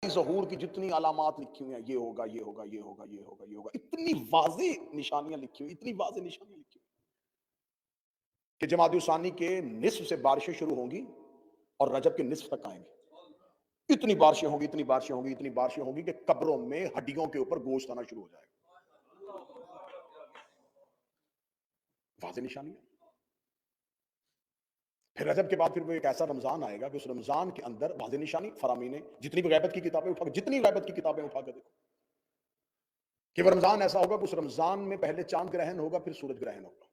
ظہور کی جتنی علامات لکھی ہوئی ہیں، یہ ہوگا یہ ہوگا یہ ہوگا یہ ہوگا یہ ہوگا، اتنی واضح نشانیاں لکھی ہوئی، اتنی واضح نشانیاں لکھی ہوئی کہ جمادی الثانی کے نصف سے بارشیں شروع ہوں گی اور رجب کے نصف تک آئیں گی، اتنی بارشیں ہوں گی، اتنی بارشیں ہوں گی، اتنی بارشیں ہوں گی کہ قبروں میں ہڈیوں کے اوپر گوشت آنا شروع ہو جائے گا۔ واضح نشانی ہے۔ پھر رجب کے بعد پھر وہ ایک ایسا رمضان آئے گا کہ اس رمضان کے اندر واضح نشانی فرامین جتنی بھی غیبت کی کتابیں اٹھا کے، جتنی غیبت کی کتابیں اٹھا کے دیکھو کہ وہ رمضان ایسا ہوگا کہ اس رمضان میں پہلے چاند گرہن ہوگا، پھر سورج گرہن ہوگا۔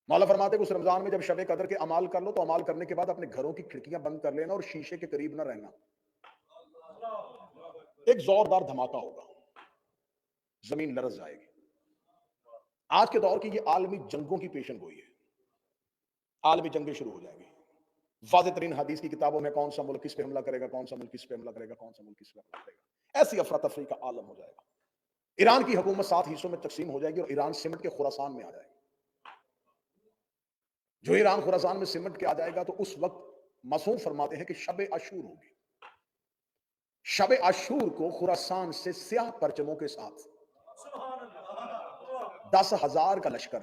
مولا فرماتے ہیں کہ اس رمضان میں جب شب قدر کے اعمال کر لو تو اعمال کرنے کے بعد اپنے گھروں کی کھڑکیاں بند کر لینا اور شیشے کے قریب نہ رہنا۔ ایک زوردار دھماکہ ہوگا، زمین لرز جائے گی۔ آج کے دور کی یہ عالمی جنگوں کی پیشن گوئی ہے، عالمی جنگیں شروع ہو جائیں گی۔ واضح ترین حدیث کی کتابوں میں کون سا ملک کس پہ حملہ کرے گا، کون سا ملک کس پہ حملہ کرے گا، کون سا ملک کس پہ حملہ کرے گا، ایسی افراتفری کا عالم ہو جائے گا۔ ایران کی حکومت 7 حصوں میں تقسیم ہو جائے گی اور ایران سمٹ کے خراسان میں آ جائے گا۔ جو ایران خراسان میں سمٹ کے آ جائے گا تو اس وقت معصوم فرماتے ہیں کہ شب عاشور ہوگی۔ شب عاشور کو خراسان سے سیاہ پرچموں کے ساتھ 10,000 کا لشکر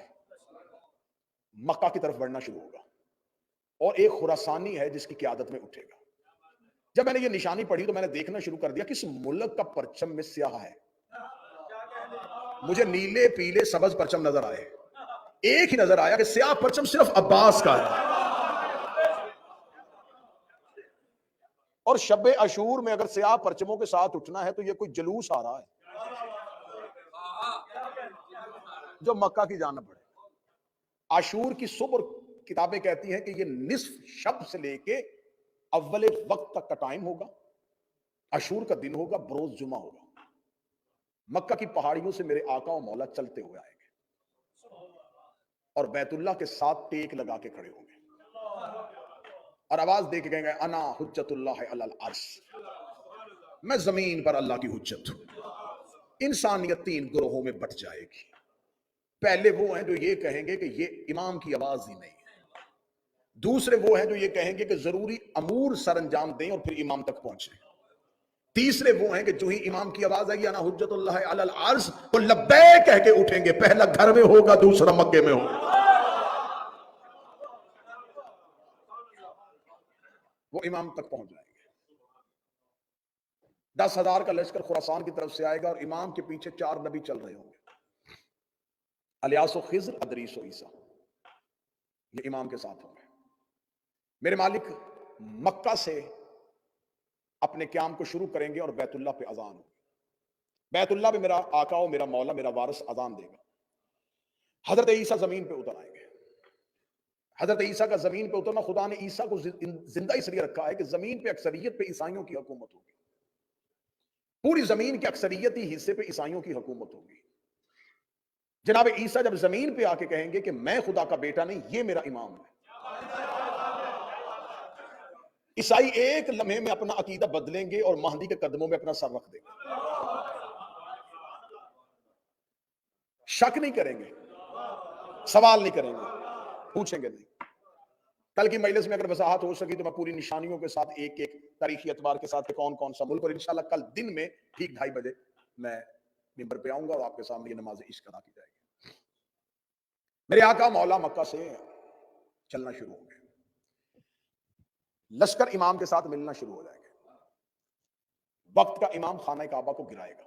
مکہ کی طرف بڑھنا شروع ہوگا اور ایک خراسانی ہے جس کی قیادت میں اٹھے گا۔ جب میں نے یہ نشانی پڑھی تو میں نے دیکھنا شروع کر دیا کس ملک کا پرچم میں سیاہ ہے۔ مجھے نیلے پیلے سبز پرچم نظر آئے، ایک ہی نظر آیا کہ سیاہ پرچم صرف عباس کا ہے۔ اور شب عاشور میں اگر سیاہ پرچموں کے ساتھ اٹھنا ہے تو یہ کوئی جلوس آ رہا ہے جو مکہ کی جانب بڑھے۔ عاشور کی صبح کتابیں کہتی ہیں کہ یہ نصف شب سے لے کے اول وقت تک کا ٹائم ہوگا۔ عاشور کا دن ہوگا، بروز جمعہ ہوگا۔ مکہ کی پہاڑیوں سے میرے آقا و مولا چلتے ہوئے آئیں گے اور بیت اللہ کے ساتھ ٹیک لگا کے کھڑے ہوں گے اور آواز دے کے کہیں گے انا حجت اللہ علی العرش، میں زمین پر اللہ کی حجت ہوں۔ انسانیت 3 گروہوں میں بٹ جائے گی۔ پہلے وہ ہیں جو یہ کہیں گے کہ یہ امام کی آواز ہی نہیں ہے، دوسرے وہ ہیں جو یہ کہیں گے کہ ضروری امور سر انجام دیں اور پھر امام تک پہنچیں، تیسرے وہ ہیں کہ جو ہی امام کی آواز آئے گی انا حجت اللہ علی العرش وہ لبیک کہہ کے اٹھیں گے، پہلا گھر میں ہوگا دوسرا مکے میں ہوگا، وہ امام تک پہنچ جائیں گے۔ 10,000 کا لشکر خراسان کی طرف سے آئے گا اور امام کے پیچھے 4 نبی چل رہے ہوں گے، الیاس و خضر، ادریس و عیسیٰ، یہ امام کے ساتھ ہوں گے۔ میرے مالک مکہ سے اپنے قیام کو شروع کریں گے اور بیت اللہ پہ اذان ہوگی۔ بیت اللہ پہ میرا آقا و میرا مولا میرا وارث اذان دے گا۔ حضرت عیسیٰ زمین پہ اتر آئیں گے۔ حضرت عیسیٰ کا زمین پہ اترنا، خدا نے عیسیٰ کو زندہ اس لیے رکھا ہے کہ زمین پہ اکثریت پہ عیسائیوں کی حکومت ہوگی، پوری زمین کے اکثریتی حصے پہ عیسائیوں کی حکومت ہوگی۔ جناب عیسیٰ جب زمین پہ آ کے کہیں گے کہ میں خدا کا بیٹا نہیں، یہ میرا امام ہے، عیسائی ایک لمحے میں اپنا عقیدہ بدلیں گے اور مہدی کے قدموں میں اپنا سر رکھ دیں گے، شک نہیں کریں گے، سوال نہیں کریں گے، پوچھیں گے نہیں۔ کل کی مجلس میں اگر وضاحت ہو سکی تو میں پوری نشانیوں کے ساتھ ایک ایک تاریخی اعتبار کے ساتھ کون کون سا ملک، اور انشاءاللہ کل دن میں ٹھیک 2:30 بجے میں ممبر پہ آؤں گا اور آپ کے سامنے یہ نماز عشق ادا کی جائے گی۔ میرے آقا مولا مکہ سے چلنا شروع ہو گئے، لشکر امام کے ساتھ ملنا شروع ہو جائے گا۔ وقت کا امام خانہ کعبہ کو گرائے گا۔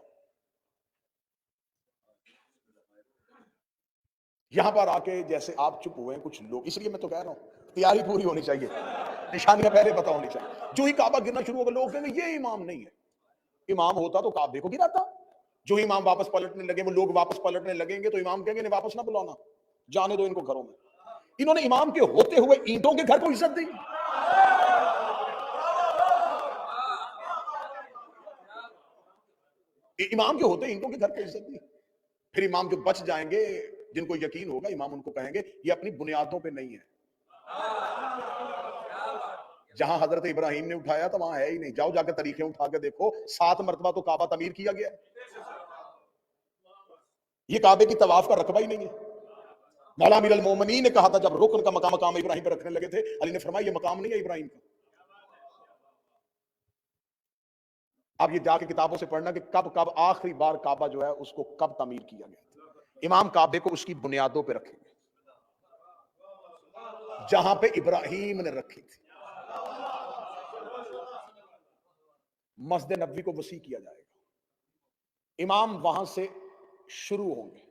یہاں پر آ کے جیسے آپ چپ ہوئے ہیں کچھ لوگ، اس لیے میں تو کہہ رہا ہوں تیاری پوری ہونی چاہیے، نشانیاں پہلے پتہ ہونی چاہیے۔ جو ہی کعبہ گرنا شروع ہوگا لوگ کہیں گے یہ امام نہیں ہے، امام ہوتا تو کعبے کو گراتا۔ جو ہی امام واپس پلٹنے لگے، وہ لوگ واپس پلٹنے لگیں گے تو امام کہیں گے انہیں واپس نہ بلانا، جانے دو ان کو گھروں میں۔ انہوں نے امام کے ہوتے ہوئے اینٹوں کے گھر کو عزت دی۔ امام کے ہوتے اینٹوں کے گھر کو عزت دی۔ پھر امام جو بچ جائیں گے، جن کو یقین ہوگا، امام ان کو کہیں گے یہ اپنی بنیادوں پہ نہیں ہے، جہاں حضرت ابراہیم نے اٹھایا تھا وہاں ہے ہی نہیں، جاؤ جا کے تاریخیں اٹھا کے دیکھو، 7 مرتبہ تو کعبہ تعمیر کیا گیا ہے، یہ کعبے کی طواف کا رقبہ ہی نہیں ہے۔ مولا امیر المومنین نے کہا تھا جب رکن کا مقام ابراہیم پہ رکھنے لگے تھے، علی نے فرمایا یہ مقام نہیں ہے ابراہیم کا، آپ یہ جا کے کتابوں سے پڑھنا کہ کب آخری بار کعبہ جو ہے اس کو کب تعمیر کیا گیا۔ امام کعبے کو اس کی بنیادوں پہ رکھیں گے جہاں پہ ابراہیم نے رکھی تھی۔ مسجد نبوی کو وسیع کیا جائے گا، امام وہاں سے شروع ہوں گے۔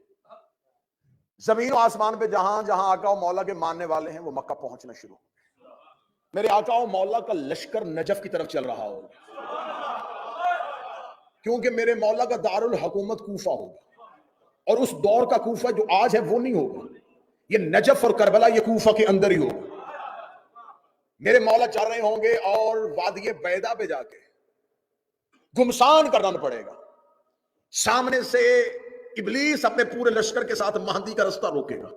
زمین و آسمان پہ جہاں جہاں آقا و مولا کے ماننے والے ہیں وہ مکہ پہنچنا شروع ہوں گے۔ میرے آقا و مولا کا لشکر نجف کی طرف چل رہا ہوگا، کیونکہ میرے مولا کا دارالحکومت کوفہ ہوگا، اور اس دور کا کوفہ جو آج ہے وہ نہیں ہوگا، یہ نجف اور کربلا یہ کوفہ کے اندر ہی ہوگا۔ میرے مولا چل رہے ہوں گے اور وادی بیضا پہ جا کے گمسان کا رن پڑے گا، سامنے سے ابلیس اپنے پورے لشکر کے ساتھ مہدی کا رستہ روکے گا،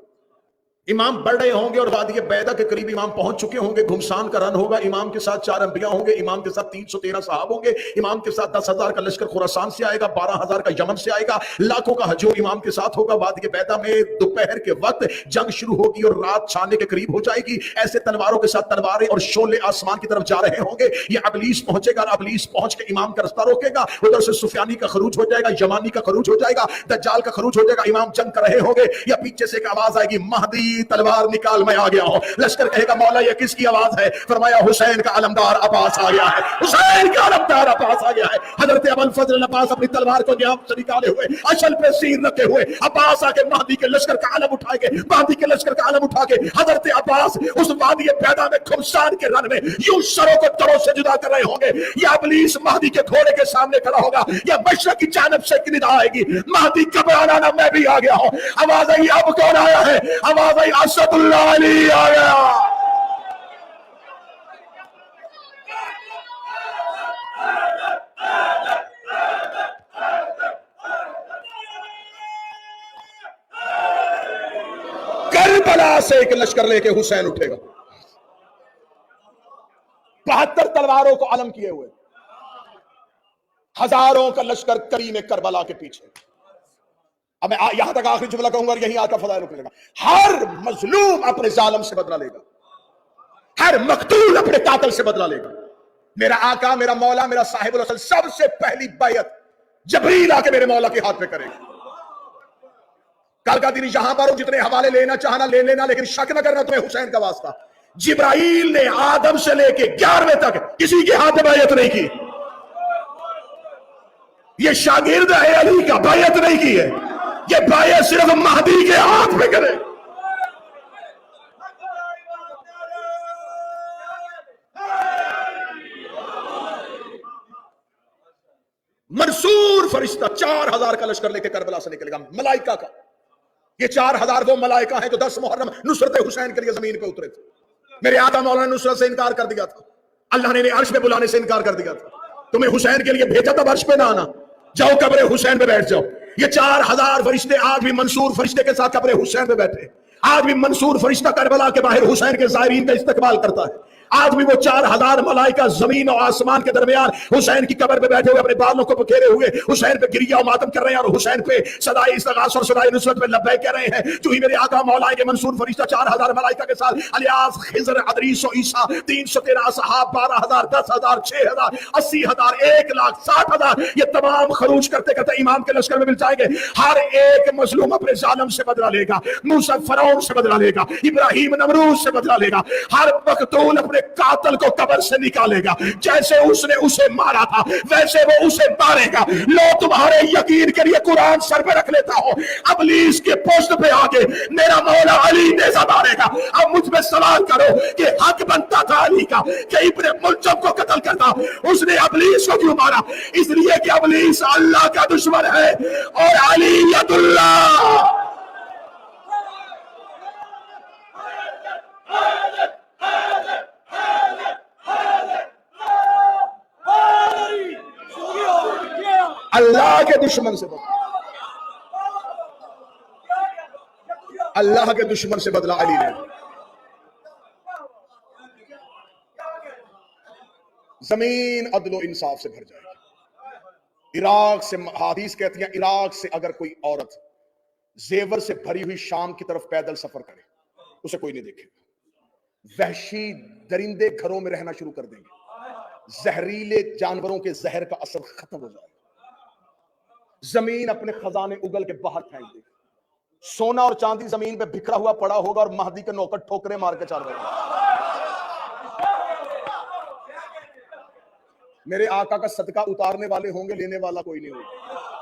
امام بڑھ رہے ہوں گے اور وادی بیضا کے قریب امام پہنچ چکے ہوں گے، گھمسان کا رن ہوگا، امام کے ساتھ 4 انبیاء ہوں گے، امام کے ساتھ 313 صحاب ہوں گے، امام کے ساتھ 10,000 کا لشکر خراسان سے آئے گا، 12,000 کا یمن سے آئے گا، لاکھوں کا ہجوم امام کے ساتھ ہوگا۔ وادی بیضا میں دوپہر کے وقت جنگ شروع ہوگی اور رات چھانے کے قریب ہو جائے گی، ایسے تلواروں کے ساتھ تلواریں اور شعلے آسمان کی طرف جا رہے ہوں گے۔ یہ ابلیس پہنچے گا اور ابلیس پہنچ کے امام کا رستہ روکے گا، ادھر سے سفیانی کا خروج ہو جائے گا، یمانی کا خروج ہو جائے گا، دجال کا خروج ہو جائے گا، امام جنگ کر رہے ہوں گے، یا پیچھے سے ایک آواز آئے گی مہدی تلوار نکال میں آ گیا ہوں۔ لشکر کہے گا مولا یہ کس کی آواز ہے؟ فرمایا حسین کا علمدار عباس آ گیا ہے، حسین کا علمدار عباس آ گیا ہے۔ حضرت ابوالفضل عباس اپنی تلوار کو نیام سے نکالے ہوئے اشل پہ سیر رکھے ہوئے عباس آ کے مہدی کے لشکر کا علم اٹھائے گے، مہدی کے لشکر کا علم اٹھا کے حضرت عباس اس وادی بیضا میں گھمسان کے رن میں یوں سروں کو تروں سے جدا کر رہے ہوں گے۔ یا ابلیس مہدی کے گھوڑے کے سامنے کھڑا ہوگا، یا مشرق کی جانب سے ایک ندا آئے گی مہدی گھبرانا نہ، میں بھی آ گیا ہوں۔ آواز آئی اب کون آیا ہے؟ آواز آئی اسد اللہ علی آ گیا۔ کربلا سے ایک لشکر لے کے حسین اٹھے گا، 72 تلواروں کو علم کیے ہوئے، ہزاروں کا لشکر کریم کربلا کے پیچھے۔ اب میں یہاں تک آخری جملہ کہوں گا اور یہیں آقا فضائل رکنے گا۔ ہر مظلوم اپنے ظالم سے بدلہ لے گا، ہر مقتول اپنے قاتل سے بدلہ لے گا۔ میرا آقا، میرا مولا، میرا صاحب الرسول سب سے پہلی بیعت جبریل آ کے میرے مولا کے ہاتھ پہ کرے گا۔ کل کا دن یہاں پر جتنے حوالے لینا چاہنا لے لینا، لیکن شک نہ کرنا تمہیں حسین کا واسطہ۔ جبرائیل نے آدم سے لے کے 11ویں تک کسی کے ہاتھ میں بیعت نہیں کی، یہ شاگرد ہے علی کا، بیعت نہیں کی ہے، یہ بیعت صرف مہدی کے ہاتھ پہ کرے۔ منصور فرشتہ 4000 کا لشکر لے کے کربلا سے نکلے گا، ملائکہ کا۔ یہ 4000 وہ ملائکہ ہیں جو 10 محرم نصرت حسین کے لیے زمین پہ اترے تھے۔ میرے آقا مولا نے نصرت سے انکار کر دیا تھا، اللہ نے عرش پہ بلانے سے انکار کر دیا تھا، تمہیں حسین کے لیے بھیجا تھا عرش پہ نہ آنا، جاؤ قبر حسین پہ بیٹھ جاؤ۔ یہ 4000 فرشتے آج بھی منصور فرشتے کے ساتھ قبر حسین پہ بیٹھے، آج بھی منصور فرشتہ کربلا کے باہر حسین کے زائرین کا استقبال کرتا ہے، آج بھی وہ 4000 ملائکہ زمین و آسمان کے درمیان حسین کی قبر پہ بیٹھے ہوئے اپنے بالوں کو بکھیرے ہوئے حسین پہ گریہ و ماتم کر رہے ہیں، اور حسین پہ صدائے استغاثہ اور صدائے نصرت پہ لبیک کہہ رہے ہیں۔ جو ہی میرے آقا مولا کے منصور فرشتہ 4000 ملائکہ کے ساتھ الیاس، خضر، ادریس و عیسیٰ، 313 اصحاب، 12000، 10000، 6000، 80000، 1,60,000، یہ تمام خروج کرتے کرتے امام کے لشکر میں مل جائیں گے۔ ہر ایک مظلوم اپنے ظالم سے بدلہ لے گا، موسیٰ فرعون سے بدلہ لے گا، ابراہیم نمرود سے بدلہ لے گا، ہر مقتول اپنے قاتل کو قبر سے نکالے گا، جیسے اس نے اسے مارا تھا ویسے وہ اسے مارے گا۔ لو تمہارے یقین کے لیے قرآن سر پہ رکھ لیتا ہوں، ابلیس کے پوسٹ پہ آگے میرا مولا علی نیزہ مارے گا۔ اب مجھ پہ سوال کرو کہ حق بنتا تھا علی کا کہ ابن ملجم کو قتل کرتا، اس نے ابلیس کو کیوں مارا؟ اس لیے کہ ابلیس اللہ کا دشمن ہے اور علی ید اللہ۔ اللہ کے دشمن سے بدلا، اللہ کے دشمن سے بدلا علی نے۔ زمین عدل و انصاف سے بھر جائے گی۔ عراق سے، حدیث کہتی ہیں عراق سے اگر کوئی عورت زیور سے بھری ہوئی شام کی طرف پیدل سفر کرے اسے کوئی نہیں دیکھے گا۔ وحشی درندے گھروں میں رہنا شروع کر دیں گے، زہریلے جانوروں کے زہر کا اثر ختم ہو جائے گا، زمین اپنے خزانے اگل کے باہر پھینک دے گی، سونا اور چاندی زمین پہ بکھرا ہوا پڑا ہوگا اور مہدی کے نوکر ٹھوکرے مار کے چل رہے ہیں۔ میرے آقا کا صدقہ اتارنے والے ہوں گے، لینے والا کوئی نہیں ہوگا۔